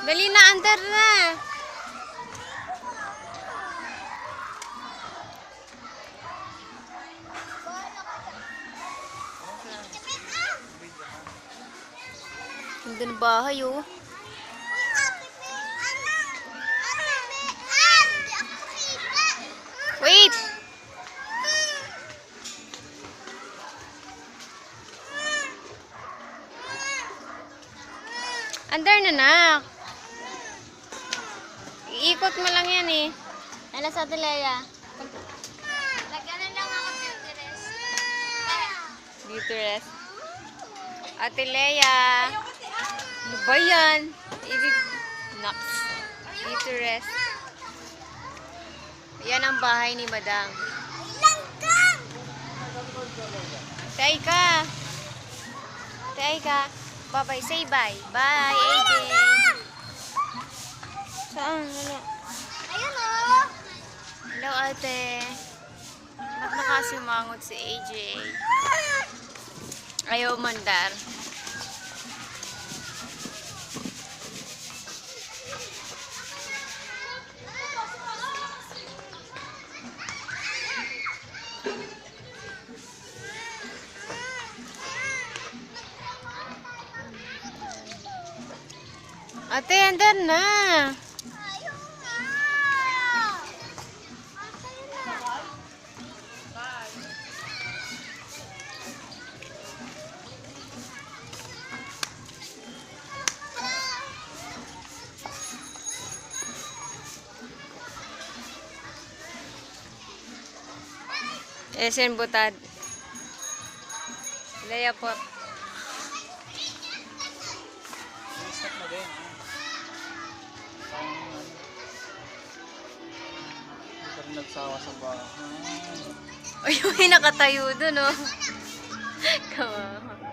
Dali na, under na. Ganda ng bahay, oh. Wait! Under na, nak. Iikot mo lang yan, eh. Ano sa Atilea? Lagyan lang ako dito rest. Dito rest. Atilea. Ano ba yan? Naks. Dito rest. Yan ang bahay ni Madang. Tay ka. Tay ka. Bye-bye. Say bye. Bye, AJ. Saan? Ano? Ayun o. Hello, ate. Ba't nakasimangot si AJ? Ayaw mandar. Ate, andar na. Ayun nga. Esen butad. Laya po. Stop na din. Hindi ka rin nagsawa sa bahay. Ay, may nakatayo dun, oh. Kawawa.